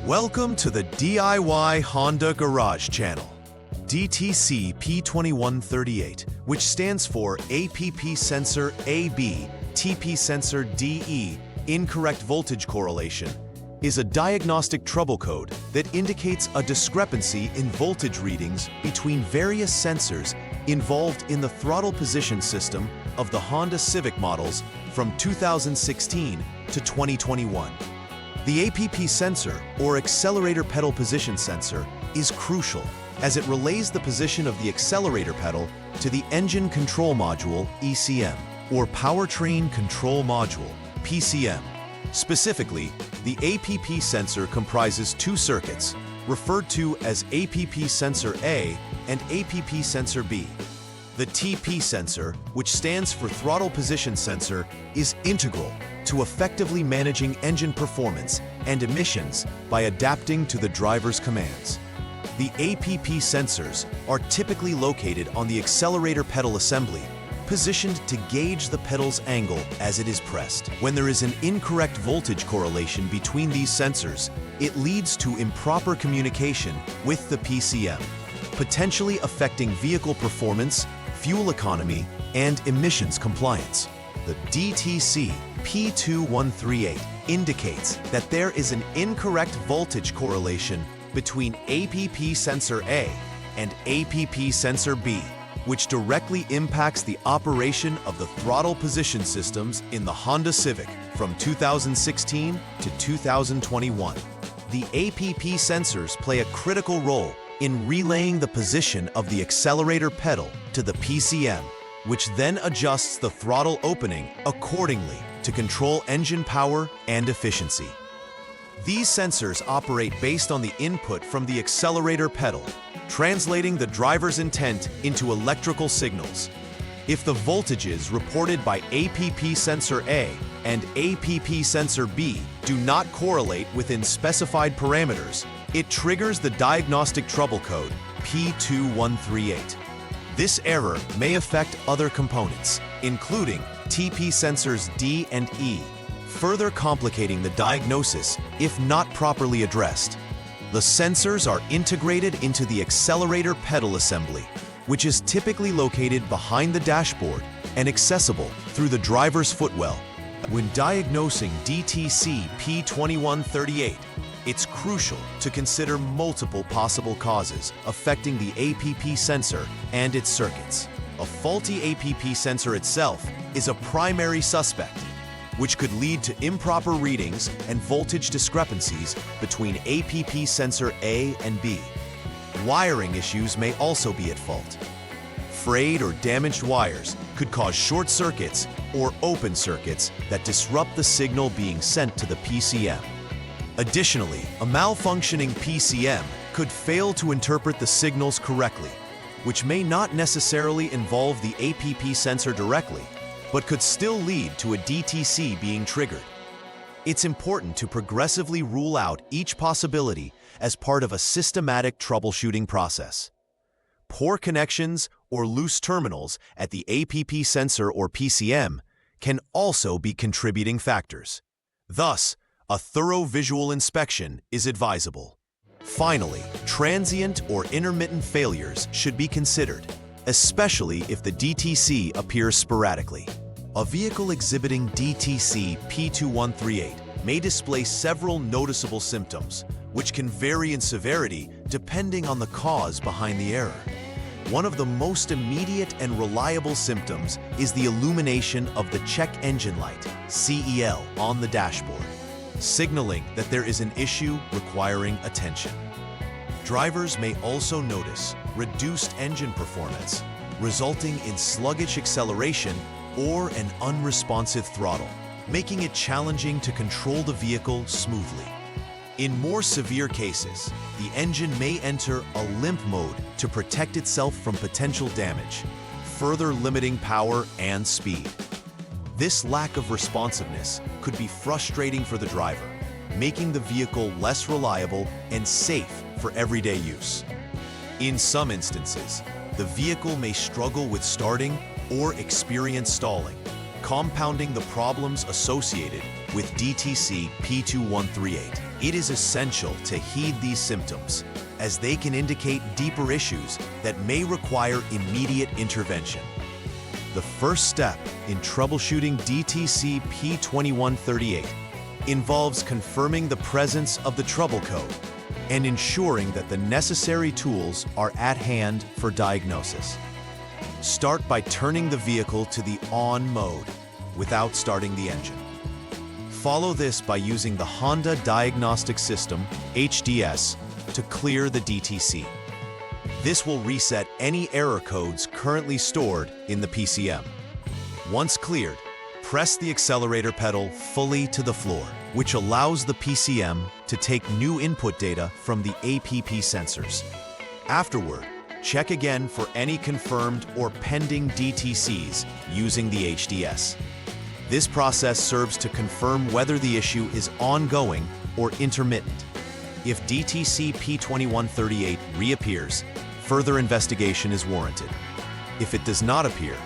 Welcome to the DIY Honda Garage channel. DTC P2138, which stands for APP Sensor AB, TP Sensor DE, Incorrect Voltage Correlation, is a diagnostic trouble code that indicates a discrepancy in voltage readings between various sensors involved in the throttle position system of the Honda Civic models from 2016 to 2021. The APP sensor, or accelerator pedal position sensor, is crucial as it relays the position of the accelerator pedal to the engine control module, ECM, or powertrain control module, PCM. Specifically, the APP sensor comprises two circuits, referred to as APP sensor A and APP sensor B. The TP sensor, which stands for throttle position sensor, is integral to effectively managing engine performance and emissions by adapting to the driver's commands. The APP sensors are typically located on the accelerator pedal assembly, positioned to gauge the pedal's angle as it is pressed. When there is an incorrect voltage correlation between these sensors, it leads to improper communication with the PCM, potentially affecting vehicle performance, fuel economy, and emissions compliance. The DTC P2138 indicates that there is an incorrect voltage correlation between APP sensor A and APP sensor B, which directly impacts the operation of the throttle position systems in the Honda Civic from 2016 to 2021. The APP sensors play a critical role in relaying the position of the accelerator pedal to the PCM, which then adjusts the throttle opening accordingly to control engine power and efficiency. These sensors operate based on the input from the accelerator pedal, translating the driver's intent into electrical signals. If the voltages reported by APP sensor A and APP sensor B do not correlate within specified parameters, it triggers the diagnostic trouble code P2138. This error may affect other components, including TP sensors D and E, further complicating the diagnosis if not properly addressed. The sensors are integrated into the accelerator pedal assembly, which is typically located behind the dashboard and accessible through the driver's footwell. When diagnosing DTC P2138, it's crucial to consider multiple possible causes affecting the APP sensor and its circuits. A faulty APP sensor itself is a primary suspect, which could lead to improper readings and voltage discrepancies between APP sensor A and B. Wiring issues may also be at fault. Frayed or damaged wires could cause short circuits or open circuits that disrupt the signal being sent to the PCM. Additionally, a malfunctioning PCM could fail to interpret the signals correctly, which may not necessarily involve the APP sensor directly, but could still lead to a DTC being triggered. It's important to progressively rule out each possibility as part of a systematic troubleshooting process. Poor connections or loose terminals at the APP sensor or PCM can also be contributing factors. Thus, a thorough visual inspection is advisable. Finally, transient or intermittent failures should be considered, especially if the DTC appears sporadically. A vehicle exhibiting DTC P2138 may display several noticeable symptoms, which can vary in severity depending on the cause behind the error. One of the most immediate and reliable symptoms is the illumination of the check engine light, CEL, on the dashboard, signaling that there is an issue requiring attention. Drivers may also notice reduced engine performance, resulting in sluggish acceleration or an unresponsive throttle, making it challenging to control the vehicle smoothly. In more severe cases, the engine may enter a limp mode to protect itself from potential damage, further limiting power and speed. This lack of responsiveness could be frustrating for the driver, making the vehicle less reliable and safe for everyday use. In some instances, the vehicle may struggle with starting or experience stalling, compounding the problems associated with DTC P2138. It is essential to heed these symptoms, as they can indicate deeper issues that may require immediate intervention. The first step in troubleshooting DTC P2138 involves confirming the presence of the trouble code and ensuring that the necessary tools are at hand for diagnosis. Start by turning the vehicle to the on mode without starting the engine. Follow this by using the Honda Diagnostics System, HDS, to clear the DTC. This will reset any error codes currently stored in the PCM. Once cleared, press the accelerator pedal fully to the floor, which allows the PCM to take new input data from the APP sensors. Afterward, check again for any confirmed or pending DTCs using the HDS. This process serves to confirm whether the issue is ongoing or intermittent. If DTC P2138 reappears, further investigation is warranted. If it does not appear,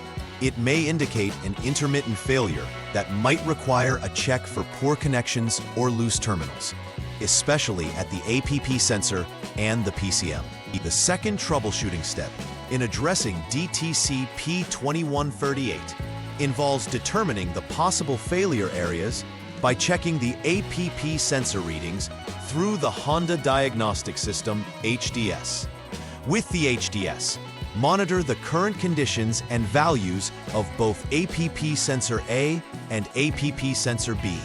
it may indicate an intermittent failure that might require a check for poor connections or loose terminals, especially at the APP sensor and the PCM. The second troubleshooting step in addressing DTC P2138 involves determining the possible failure areas by checking the APP sensor readings through the Honda Diagnostics System, HDS. With the HDS, monitor the current conditions and values of both APP sensor A and APP sensor B.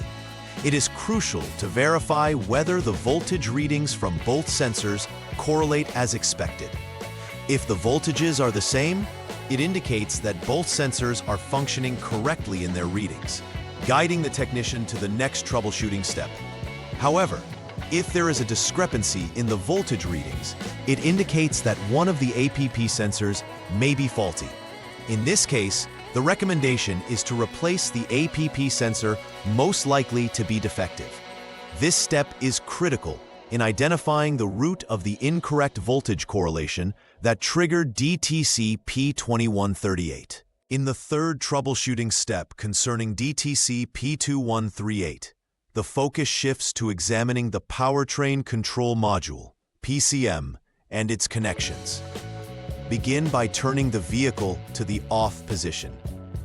It is crucial to verify whether the voltage readings from both sensors correlate as expected. If the voltages are the same, it indicates that both sensors are functioning correctly in their readings, guiding the technician to the next troubleshooting step. However, if there is a discrepancy in the voltage readings, it indicates that one of the APP sensors may be faulty. In this case, the recommendation is to replace the APP sensor most likely to be defective. This step is critical in identifying the root of the incorrect voltage correlation that triggered DTC P2138. In the third troubleshooting step concerning DTC P2138, the focus shifts to examining the powertrain control module, PCM, and its connections. Begin by turning the vehicle to the off position,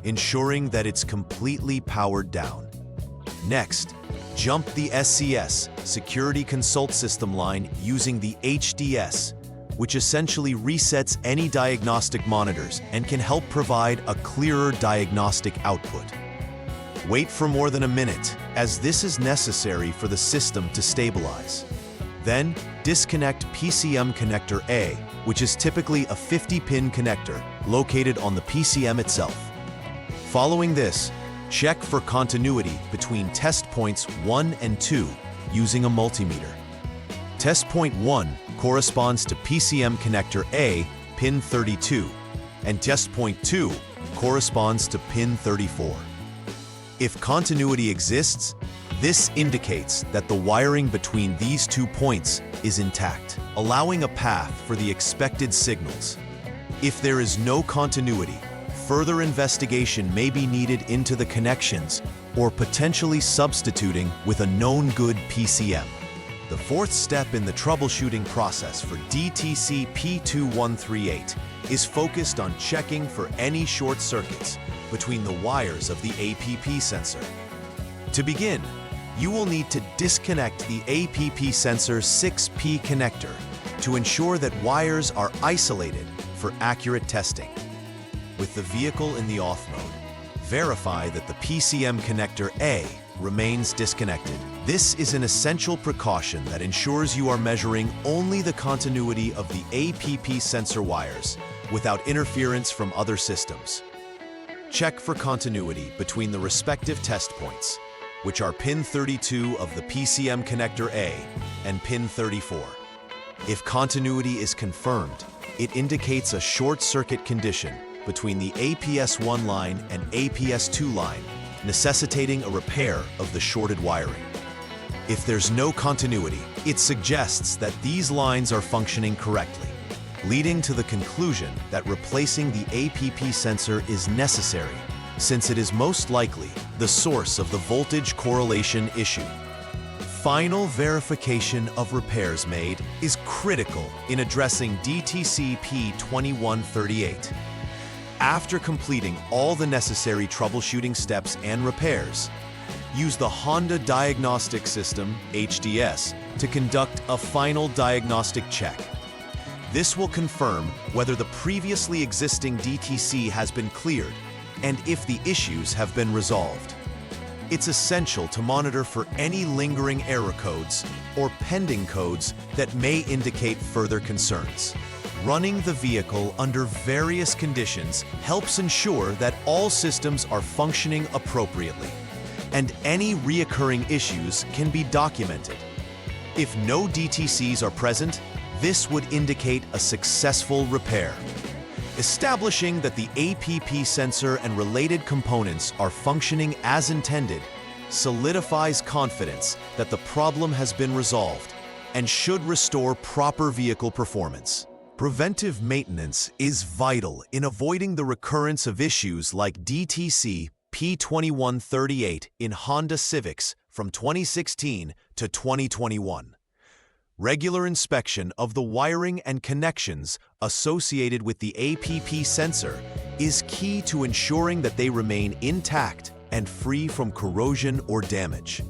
ensuring that it's completely powered down. Next, jump the SCS, Security Consult System line using the HDS, which essentially resets any diagnostic monitors and can help provide a clearer diagnostic output. Wait for more than a minute, as this is necessary for the system to stabilize. Then, disconnect PCM connector A, which is typically a 50-pin connector located on the PCM itself. Following this, check for continuity between test points 1 and 2 using a multimeter. Test point 1 corresponds to PCM connector A, pin 32, and test point 2 corresponds to pin 34. If continuity exists, this indicates that the wiring between these 2 points is intact, allowing a path for the expected signals. If there is no continuity, further investigation may be needed into the connections or potentially substituting with a known good PCM. The fourth step in the troubleshooting process for DTC P2138 is focused on checking for any short circuits between the wires of the APP sensor. To begin, you will need to disconnect the APP sensor 6P connector to ensure that wires are isolated for accurate testing. With the vehicle in the off mode, verify that the PCM connector A remains disconnected. This is an essential precaution that ensures you are measuring only the continuity of the APP sensor wires without interference from other systems. Check for continuity between the respective test points, which are pin 32 of the PCM connector A and pin 34. If continuity is confirmed, it indicates a short circuit condition between the APS1 line and APS2 line, necessitating a repair of the shorted wiring. If there's no continuity, it suggests that these lines are functioning correctly, leading to the conclusion that replacing the APP sensor is necessary, since it is most likely the source of the voltage correlation issue. Final verification of repairs made is critical in addressing DTC P2138. After completing all the necessary troubleshooting steps and repairs, use the Honda Diagnostics System, HDS, to conduct a final diagnostic check. This will confirm whether the previously existing DTC has been cleared and if the issues have been resolved. It's essential to monitor for any lingering error codes or pending codes that may indicate further concerns. Running the vehicle under various conditions helps ensure that all systems are functioning appropriately, and any reoccurring issues can be documented. If no DTCs are present, this would indicate a successful repair. Establishing that the APP sensor and related components are functioning as intended solidifies confidence that the problem has been resolved and should restore proper vehicle performance. Preventive maintenance is vital in avoiding the recurrence of issues like DTC P2138 in Honda Civics from 2016 to 2021. Regular inspection of the wiring and connections associated with the APP sensor is key to ensuring that they remain intact and free from corrosion or damage.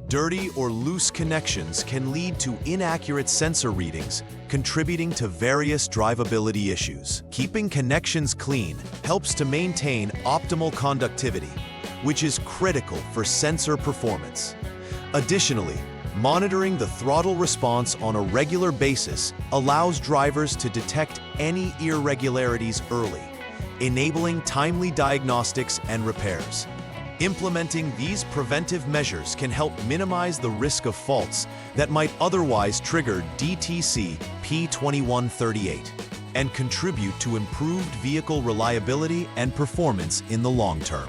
Dirty or loose connections can lead to inaccurate sensor readings, contributing to various drivability issues. Keeping connections clean helps to maintain optimal conductivity, which is critical for sensor performance. Additionally, monitoring the throttle response on a regular basis allows drivers to detect any irregularities early, enabling timely diagnostics and repairs. Implementing these preventive measures can help minimize the risk of faults that might otherwise trigger DTC P2138 and contribute to improved vehicle reliability and performance in the long term.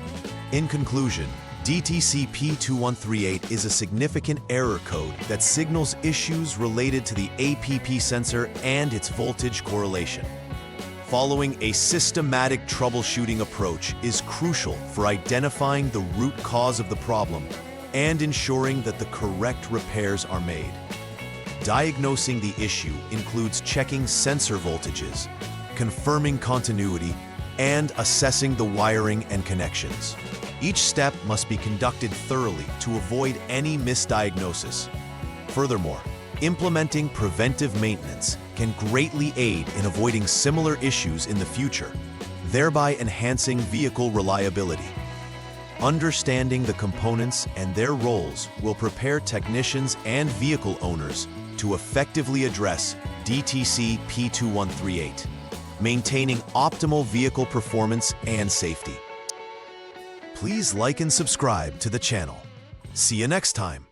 In conclusion, DTC P2138 is a significant error code that signals issues related to the APP sensor and its voltage correlation. Following a systematic troubleshooting approach is crucial for identifying the root cause of the problem and ensuring that the correct repairs are made. Diagnosing the issue includes checking sensor voltages, confirming continuity, and assessing the wiring and connections. Each step must be conducted thoroughly to avoid any misdiagnosis. Furthermore, implementing preventive maintenance can greatly aid in avoiding similar issues in the future, thereby enhancing vehicle reliability. Understanding the components and their roles will prepare technicians and vehicle owners to effectively address DTC P2138, maintaining optimal vehicle performance and safety. Please like and subscribe to the channel. See you next time.